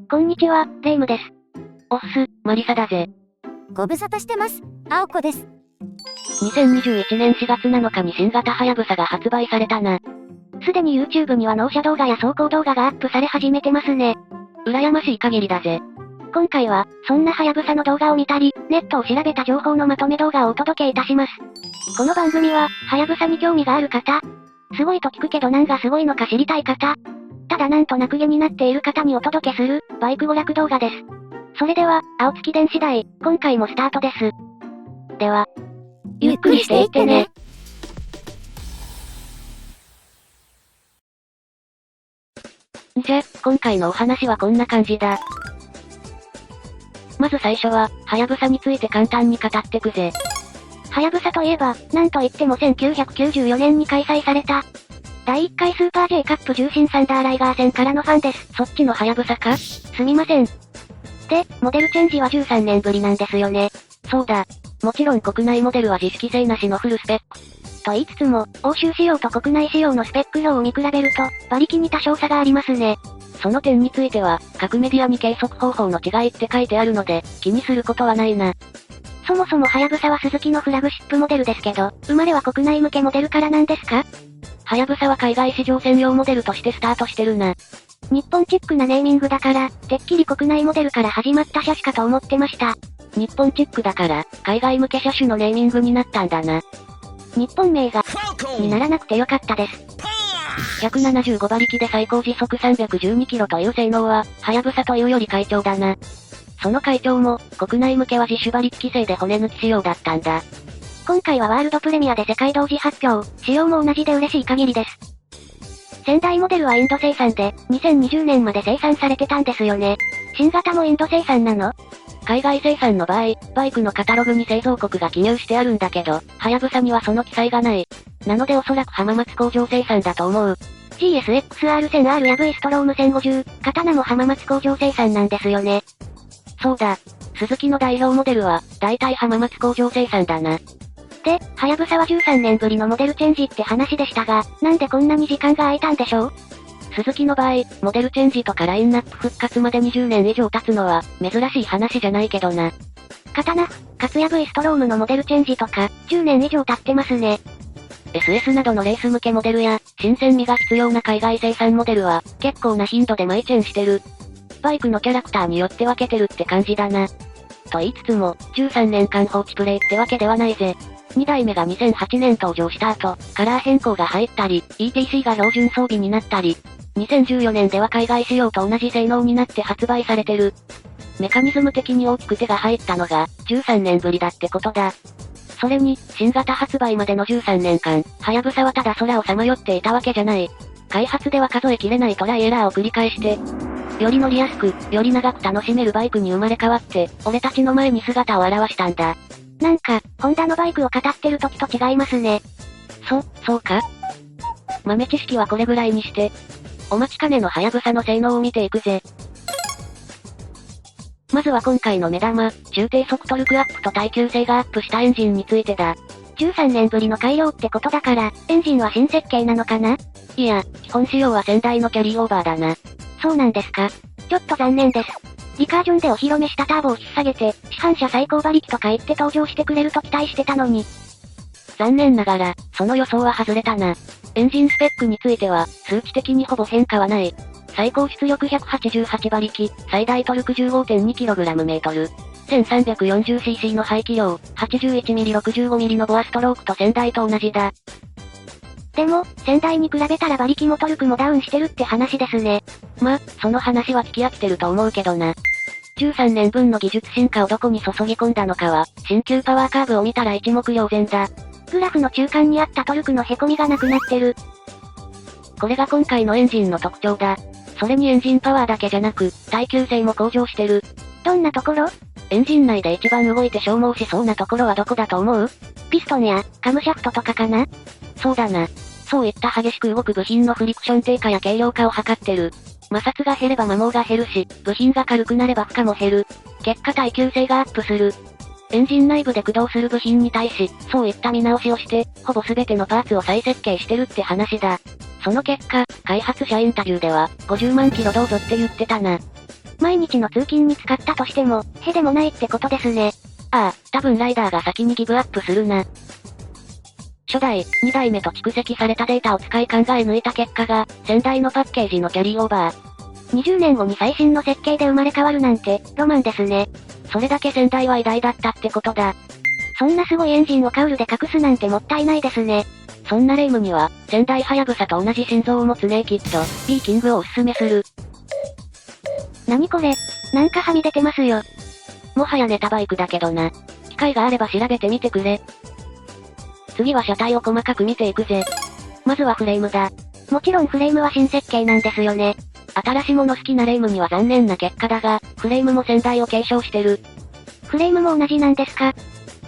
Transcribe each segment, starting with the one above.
こんにちは、レイムです。おっす、マリサだぜ。ご無沙汰してます。青子です。2021年4月7日に新型はやぶさが発売されたな。すでに YouTube には納車動画や走行動画がアップされ始めてますね。羨ましい限りだぜ。今回は、そんなはやぶさの動画を見たり、ネットを調べた情報のまとめ動画をお届けいたします。この番組は、はやぶさに興味がある方、すごいと聞くけど何がすごいのか知りたい方、ただなんとなく気になっている方にお届けする、バイク娯楽動画です。それでは、青月電子台、今回もスタートです。では、ゆっくりしていってね。じゃ、今回のお話はこんな感じだ。まず最初は、はやぶさについて簡単に語ってくぜ。はやぶさといえば、なんといっても1994年に開催された、第1回スーパー J カップ重心サンダーライガー戦からのファンです。そっちのはやぶさか？すみません。で、モデルチェンジは13年ぶりなんですよね。そうだ。もちろん国内モデルは実績性なしのフルスペック。と言いつつも、欧州仕様と国内仕様のスペック表を見比べると、馬力に多少差がありますね。その点については、各メディアに計測方法の違いって書いてあるので、気にすることはないな。そもそもはやぶさはスズキのフラグシップモデルですけど、生まれは国内向けモデルからなんですか？はやぶさは海外市場専用モデルとしてスタートしてるな。日本チックなネーミングだから、てっきり国内モデルから始まった車種かと思ってました。日本チックだから、海外向け車種のネーミングになったんだな。日本名が、にならなくてよかったです。175馬力で最高時速312キロという性能は、はやぶさというより快調だな。その快調も、国内向けは自主馬力規制で骨抜き仕様だったんだ。今回はワールドプレミアで世界同時発表、仕様も同じで嬉しい限りです。仙台モデルはインド生産で、2020年まで生産されてたんですよね。新型もインド生産なの？海外生産の場合、バイクのカタログに製造国が記入してあるんだけど、はやぶさにはその記載がない。なのでおそらく浜松工場生産だと思う。GSX-R1000R や V ストローム1050、刀も浜松工場生産なんですよね。そうだ。スズキの代表モデルは、大体浜松工場生産だな。で、はやぶさは13年ぶりのモデルチェンジって話でしたが、なんでこんなに時間が空いたんでしょう？スズキの場合、モデルチェンジとかラインナップ復活まで20年以上経つのは、珍しい話じゃないけどな。刀、かつや V ストロームのモデルチェンジとか、10年以上経ってますね。SS などのレース向けモデルや、新鮮味が必要な海外生産モデルは、結構な頻度でマイチェンしてる。バイクのキャラクターによって分けてるって感じだな。と言いつつも、13年間放置プレイってわけではないぜ。2代目が2008年登場した後、カラー変更が入ったり、ETC が標準装備になったり、2014年では海外仕様と同じ性能になって発売されてる。メカニズム的に大きく手が入ったのが、13年ぶりだってことだ。それに、新型発売までの13年間、はやぶさはただ空をさまよっていたわけじゃない。開発では数えきれないトライエラーを繰り返して、より乗りやすく、より長く楽しめるバイクに生まれ変わって、俺たちの前に姿を現したんだ。なんか、ホンダのバイクを語ってる時と違いますね。そうか？豆知識はこれぐらいにして、お待ちかねのはやぶさの性能を見ていくぜ。まずは今回の目玉、中低速トルクアップと耐久性がアップしたエンジンについてだ。13年ぶりの改良ってことだから、エンジンは新設計なのかな？いや、基本仕様は先代のキャリーオーバーだな。そうなんですか。ちょっと残念です。リカージョンでお披露目したターボを引っ提げて、市販車最高馬力とか言って登場してくれると期待してたのに。残念ながら、その予想は外れたな。エンジンスペックについては、数値的にほぼ変化はない。最高出力188馬力、最大トルク 15.2kgm。1340cc の排気量、81mm65mm のボアストロークと先代と同じだ。でも、先代に比べたら馬力もトルクもダウンしてるって話ですね。その話は聞き飽きてると思うけどな。13年分の技術進化をどこに注ぎ込んだのかは、新旧パワーカーブを見たら一目瞭然だ。グラフの中間にあったトルクの凹みがなくなってる。これが今回のエンジンの特徴だ。それにエンジンパワーだけじゃなく、耐久性も向上してる。どんなところ？エンジン内で一番動いて消耗しそうなところはどこだと思う？ピストンや、カムシャフトとかかな？そうだな。そういった激しく動く部品のフリクション低下や軽量化を図ってる。摩擦が減れば摩耗が減るし、部品が軽くなれば負荷も減る。結果耐久性がアップする。エンジン内部で駆動する部品に対し、そういった見直しをして、ほぼ全てのパーツを再設計してるって話だ。その結果、開発者インタビューでは、50万キロどうぞって言ってたな。毎日の通勤に使ったとしても、へでもないってことですね。ああ、多分ライダーが先にギブアップするな。初代、2代目と蓄積されたデータを使い考え抜いた結果が、先代のパッケージのキャリーオーバー。20年後に最新の設計で生まれ変わるなんて、ロマンですね。それだけ先代は偉大だったってことだ。そんなすごいエンジンをカウルで隠すなんてもったいないですね。そんなレイムには、先代ハヤブサと同じ心臓を持つネイキッド、B キングをおすすめする。何これ？なんかはみ出てますよ。もはやネタバイクだけどな。機会があれば調べてみてくれ。次は車体を細かく見ていくぜ。まずはフレームだ。もちろんフレームは新設計なんですよね。新しいもの好きなレイムには残念な結果だが、フレームも先代を継承してる。フレームも同じなんですか？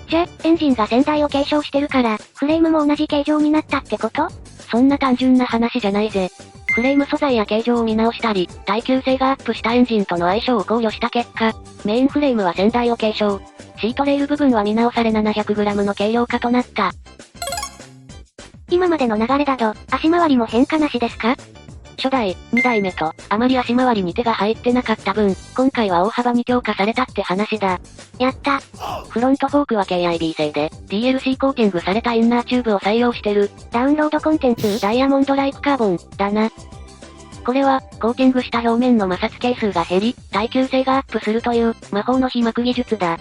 じゃ、エンジンが先代を継承してるから、フレームも同じ形状になったってこと？そんな単純な話じゃないぜ。フレーム素材や形状を見直したり、耐久性がアップしたエンジンとの相性を考慮した結果、メインフレームは先代を継承。シートレール部分は見直され 700g の軽量化となった。今までの流れだと、足回りも変化なしですか？初代、2代目と、あまり足回りに手が入ってなかった分、今回は大幅に強化されたって話だ。やった。フロントフォークは KIB 製で、DLC コーティングされたインナーチューブを採用してる。ダウンロードコンテンツダイヤモンドライクカーボン、だな。これは、コーティングした表面の摩擦係数が減り、耐久性がアップするという、魔法の被膜技術だ。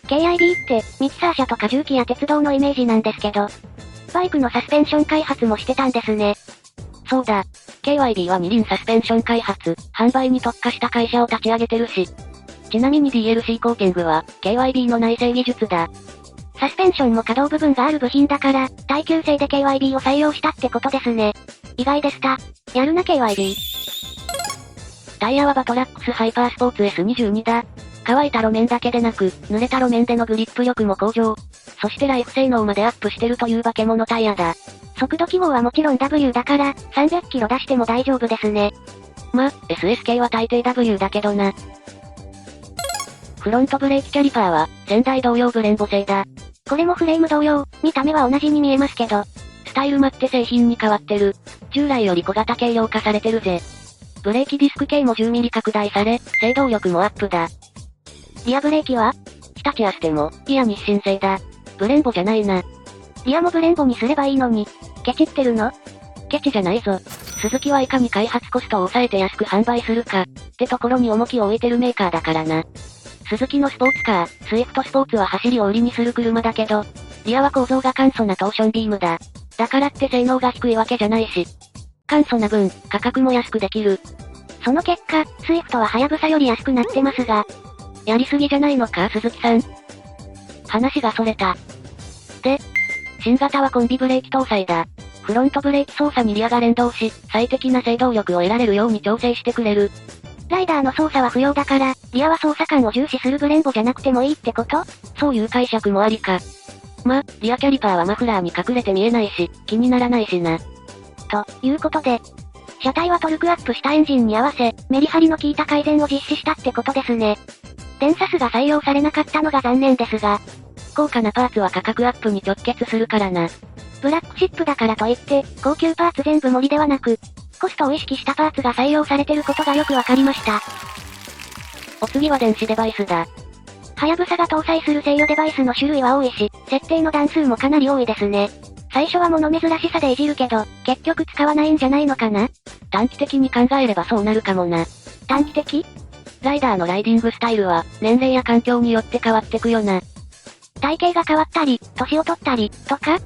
KIB って、ミキサー車とか重機や鉄道のイメージなんですけど、バイクのサスペンション開発もしてたんですね。そうだ。KYB は二輪サスペンション開発、販売に特化した会社を立ち上げてるし。ちなみに DLC コーティングは、KYB の内製技術だ。サスペンションも可動部分がある部品だから、耐久性で KYB を採用したってことですね。意外でした。やるな KYB。タイヤはバトラックスハイパースポーツ S22 だ。乾いた路面だけでなく、濡れた路面でのグリップ力も向上。そしてライフ性能までアップしてるという化け物タイヤだ。速度記号はもちろん W だから、300キロ出しても大丈夫ですね。ま、SSK は大抵 W だけどな。フロントブレーキキャリパーは、先代同様ブレンボ製だ。これもフレーム同様、見た目は同じに見えますけど。スタイルマって製品に変わってる。従来より小型軽量化されてるぜ。ブレーキディスク径も10ミリ拡大され、制動力もアップだ。リアブレーキは日立アステも、いや日清製だ。ブレンボじゃないな。リアもブレンボにすればいいのに、ケチってるの？ケチじゃないぞ。スズキはいかに開発コストを抑えて安く販売するか、ってところに重きを置いてるメーカーだからな。スズキのスポーツカー、スイフトスポーツは走りを売りにする車だけど、リアは構造が簡素なトーションビームだ。だからって性能が低いわけじゃないし。簡素な分、価格も安くできる。その結果、スイフトはハヤブサより安くなってますが、やりすぎじゃないのか、鈴木さん。話がそれた。で、新型はコンビブレーキ搭載だ。フロントブレーキ操作にリアが連動し、最適な制動力を得られるように調整してくれる。ライダーの操作は不要だから、リアは操作感を重視するブレンボじゃなくてもいいってこと？そういう解釈もありか。ま、リアキャリパーはマフラーに隠れて見えないし、気にならないしな。ということで、車体はトルクアップしたエンジンに合わせ、メリハリの効いた改善を実施したってことですね。電サスが採用されなかったのが残念ですが、高価なパーツは価格アップに直結するからな。ブラックシップだからといって、高級パーツ全部盛りではなく、コストを意識したパーツが採用されてることがよくわかりました。お次は電子デバイスだ。ハヤブサが搭載する制御デバイスの種類は多いし、設定の段数もかなり多いですね。最初は物珍しさでいじるけど、結局使わないんじゃないのかな？短期的に考えればそうなるかもな。短期的？ライダーのライディングスタイルは、年齢や環境によって変わってくよな。体型が変わったり、年を取ったり、とか？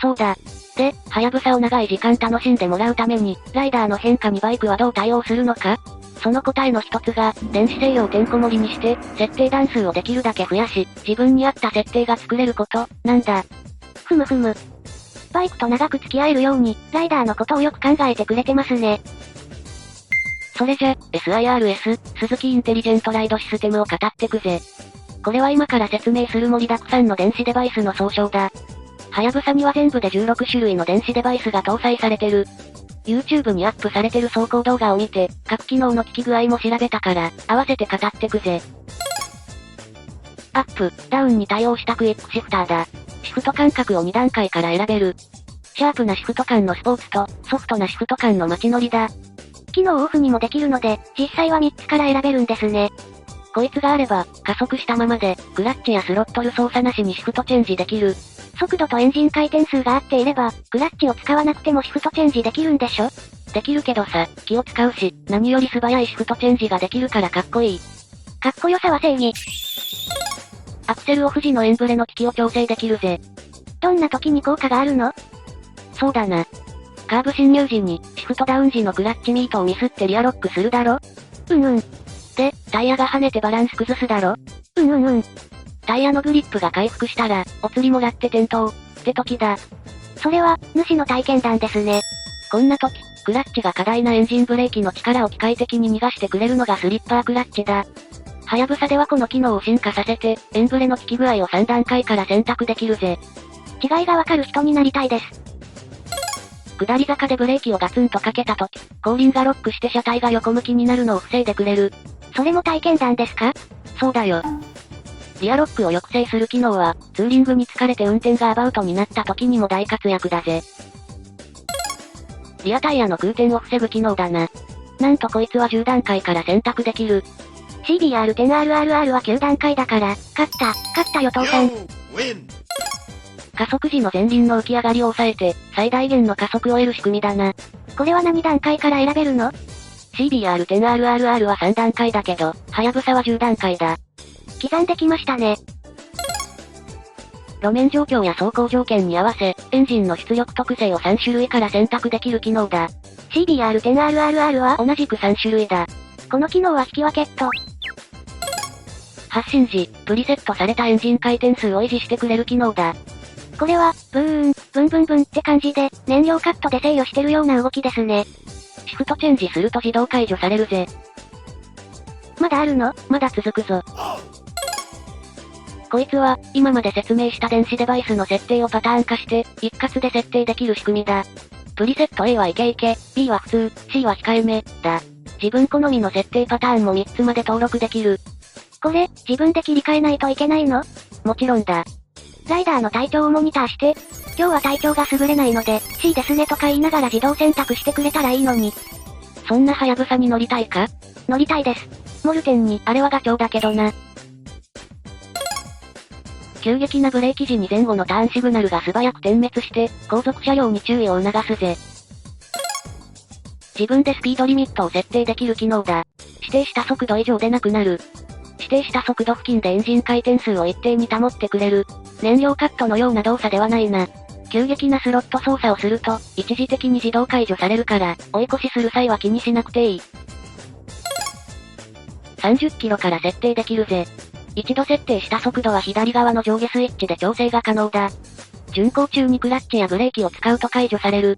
そうだ。で、ハヤブサを長い時間楽しんでもらうために、ライダーの変化にバイクはどう対応するのか？その答えの一つが、電子制御をてんこ盛りにして、設定段数をできるだけ増やし、自分に合った設定が作れること、なんだ。ふむふむ。バイクと長く付き合えるように、ライダーのことをよく考えてくれてますね。それじゃ、SIRS、鈴木インテリジェントライドシステムを語ってくぜ。これは今から説明する盛りだくさんの電子デバイスの総称だ。ハヤブサには全部で16種類の電子デバイスが搭載されてる。YouTube にアップされてる走行動画を見て、各機能の効き具合も調べたから、合わせて語ってくぜ。アップ、ダウンに対応したクイックシフターだ。シフト間隔を2段階から選べる。シャープなシフト間のスポーツと、ソフトなシフト間の街乗りだ。機能をオフにもできるので、実際は3つから選べるんですね。こいつがあれば、加速したままで、クラッチやスロットル操作なしにシフトチェンジできる。速度とエンジン回転数が合っていれば、クラッチを使わなくてもシフトチェンジできるんでしょ？できるけどさ、気を使うし、何より素早いシフトチェンジができるからかっこいい。かっこよさは正義。アクセルオフ時のエンブレの利きを調整できるぜ。どんな時に効果があるの？そうだな。カーブ侵入時に、シフトダウン時のクラッチミートをミスってリアロックするだろ？うん。で、タイヤが跳ねてバランス崩すだろ？うん。タイヤのグリップが回復したら、お釣りもらって転倒、って時だ。それは、主の体験談ですね。こんな時、クラッチが過大なエンジンブレーキの力を機械的に逃がしてくれるのがスリッパークラッチだ。はやぶさではこの機能を進化させて、エンブレの効き具合を3段階から選択できるぜ。違いがわかる人になりたいです。下り坂でブレーキをガツンとかけた時、後輪がロックして車体が横向きになるのを防いでくれる。それも体験談ですか？そうだよ。リアロックを抑制する機能は、ツーリングに疲れて運転がアバウトになった時にも大活躍だぜ。リアタイヤの空転を防ぐ機能だな。なんとこいつは10段階から選択できる。CBR10RRR は9段階だから、勝ったよ父さん。加速時の前輪の浮き上がりを抑えて、最大限の加速を得る仕組みだな。これは何段階から選べるの？ CBR10RRR は3段階だけど、はやぶさは10段階だ。刻んできましたね。路面状況や走行条件に合わせ、エンジンの出力特性を3種類から選択できる機能だ。CBR10RRR は同じく3種類だ。この機能は引き分けっと。発進時、プリセットされたエンジン回転数を維持してくれる機能だ。これは、ブンブンって感じで、燃料カットで制御してるような動きですね。シフトチェンジすると自動解除されるぜ。まだあるの？まだ続くぞ。こいつは、今まで説明した電子デバイスの設定をパターン化して、一括で設定できる仕組みだ。プリセット A はイケイケ、B は普通、C は控えめ、だ。自分好みの設定パターンも3つまで登録できる。これ、自分で切り替えないといけないの？もちろんだ。ライダーの体調をモニターして、今日は体調が優れないので、C ですねとか言いながら自動選択してくれたらいいのに。そんなハヤブサに乗りたいか？乗りたいです。モルテンに、あれはガチョウだけどな。急激なブレーキ時に前後のターンシグナルが素早く点滅して、後続車両に注意を促すぜ。自分でスピードリミットを設定できる機能だ。指定した速度以上でなくなる。指定した速度付近でエンジン回転数を一定に保ってくれる。燃料カットのような動作ではないな。急激なスロット操作をすると、一時的に自動解除されるから、追い越しする際は気にしなくていい。30キロから設定できるぜ。一度設定した速度は左側の上下スイッチで調整が可能だ。巡航中にクラッチやブレーキを使うと解除される。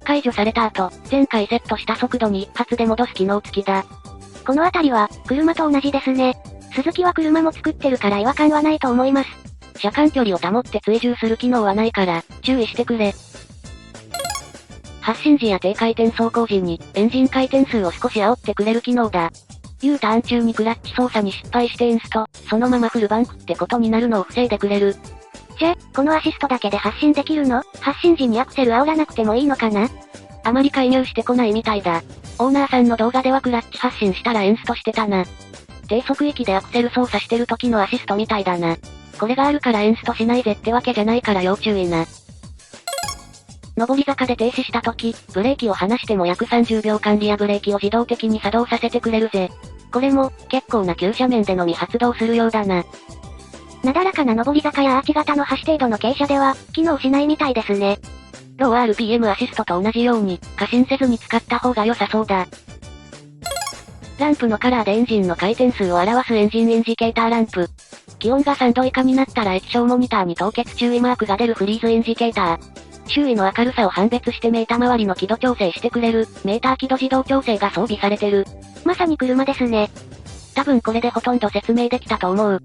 解除された後、前回セットした速度に一発で戻す機能付きだ。このあたりは、車と同じですね。鈴木は車も作ってるから違和感はないと思います。車間距離を保って追従する機能はないから、注意してくれ。発進時や低回転走行時に、エンジン回転数を少し煽ってくれる機能だ。U ターン中にクラッチ操作に失敗してエンスト、そのままフルバンクってことになるのを防いでくれる。じゃ、このアシストだけで発進できるの？発進時にアクセル煽らなくてもいいのかな？あまり介入してこないみたいだ。オーナーさんの動画ではクラッチ発進したらエンストしてたな。低速域でアクセル操作してる時のアシストみたいだな。これがあるからエンストしないぜってわけじゃないから要注意な。上り坂で停止した時、ブレーキを離しても約30秒間リアブレーキを自動的に作動させてくれるぜ。これも、結構な急斜面でのみ発動するようだな。なだらかな上り坂やアーチ型の橋程度の傾斜では、機能しないみたいですね。ロー RPM アシストと同じように、過信せずに使った方が良さそうだ。ランプのカラーでエンジンの回転数を表すエンジンインジケーターランプ。気温が3度以下になったら液晶モニターに凍結注意マークが出るフリーズインジケーター。周囲の明るさを判別してメーター周りの輝度調整してくれる、メーター輝度自動調整が装備されてる。まさに車ですね。多分これでほとんど説明できたと思う。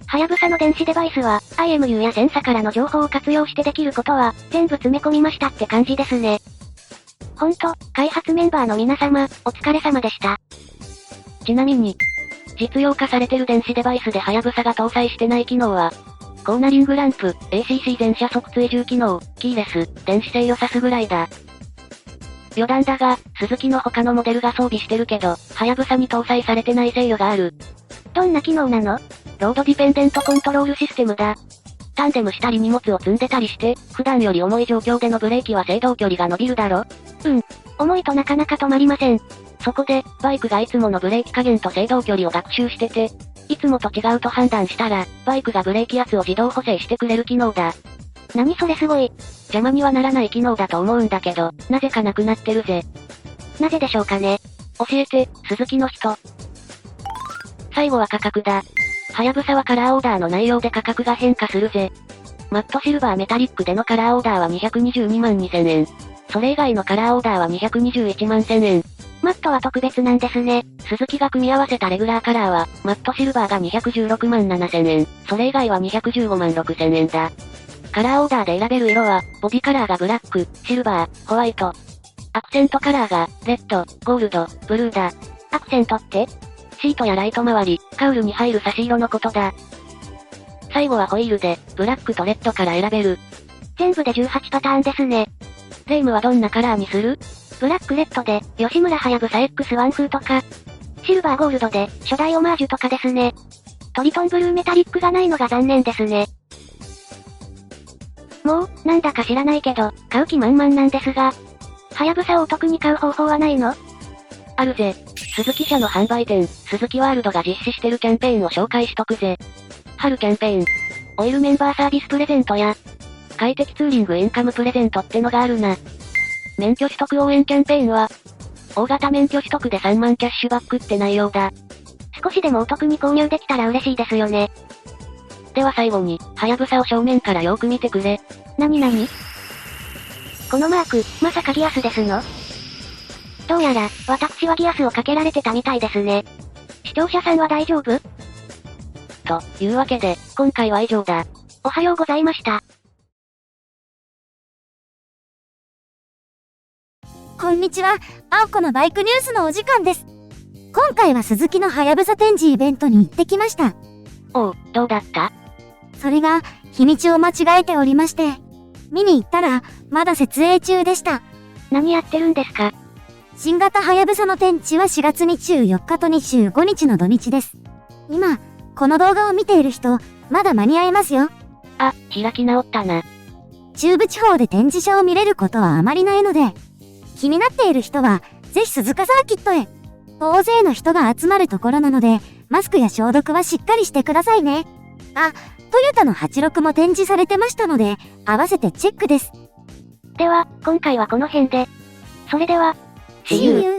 はやぶさの電子デバイスは、IMU やセンサからの情報を活用してできることは、全部詰め込みましたって感じですね。ほんと、開発メンバーの皆様、お疲れ様でした。ちなみに、実用化されてる電子デバイスではやぶさが搭載してない機能は、コーナリングランプ、ACC 全車速追従機能、キーレス、電子制御サスぐらいだ。余談だが、スズキの他のモデルが装備してるけど、ハヤブサに搭載されてない制御がある。どんな機能なの？ロードディペンデントコントロールシステムだ。タンデムしたり荷物を積んでたりして、普段より重い状況でのブレーキは制動距離が伸びるだろ？重いとなかなか止まりません。そこで、バイクがいつものブレーキ加減と制動距離を学習してて、いつもと違うと判断したら、バイクがブレーキ圧を自動補正してくれる機能だ。何それすごい。邪魔にはならない機能だと思うんだけど、なぜかなくなってるぜ。なぜでしょうかね。教えて、鈴木の人。最後は価格だ。はやぶさはカラーオーダーの内容で価格が変化するぜ。マットシルバーメタリックでのカラーオーダーは222万2000円。それ以外のカラーオーダーは221万1000円。マットは特別なんですね。鈴木が組み合わせたレギュラーカラーは、マットシルバーが216万7000円。それ以外は215万6000円だ。カラーオーダーで選べる色は、ボディカラーがブラック、シルバー、ホワイト。アクセントカラーが、レッド、ゴールド、ブルーだ。アクセントって？シートやライト周り、カウルに入る差し色のことだ。最後はホイールで、ブラックとレッドから選べる。全部で18パターンですね。レイムはどんなカラーにする？ブラックレッドで、吉村はやぶさ X1 風とか、シルバーゴールドで、初代オマージュとかですね。トリトンブルーメタリックがないのが残念ですね。もう、なんだか知らないけど、買う気満々なんですが、はやぶさをお得に買う方法はないの？あるぜ。鈴木社の販売店、鈴木ワールドが実施してるキャンペーンを紹介しとくぜ。春キャンペーン。オイルメンバーサービスプレゼントや、快適ツーリングインカムプレゼントってのがあるな。免許取得応援キャンペーンは、大型免許取得で3万キャッシュバックって内容だ。少しでもお得に購入できたら嬉しいですよね。では最後に、はやぶさを正面からよーく見てくれ。なに？このマーク、まさかギアスですの？どうやら、私はギアスをかけられてたみたいですね。視聴者さんは大丈夫？というわけで、今回は以上だ。おはようございました。こんにちは、あおこのバイクニュースのお時間です。今回は鈴木のはやぶさ展示イベントに行ってきました。おう、どうだった？それが、日にちを間違えておりまして、見に行ったら、まだ設営中でした。何やってるんですか？新型はやぶさの展示は4月24日と25日の土日です。今、この動画を見ている人、まだ間に合いますよ。あ、開き直ったな。中部地方で展示車を見れることはあまりないので、気になっている人は、ぜひ鈴鹿サーキットへ。大勢の人が集まるところなので、マスクや消毒はしっかりしてくださいね。あ、トヨタの86も展示されてましたので、合わせてチェックです。では、今回はこの辺で。それでは、See you!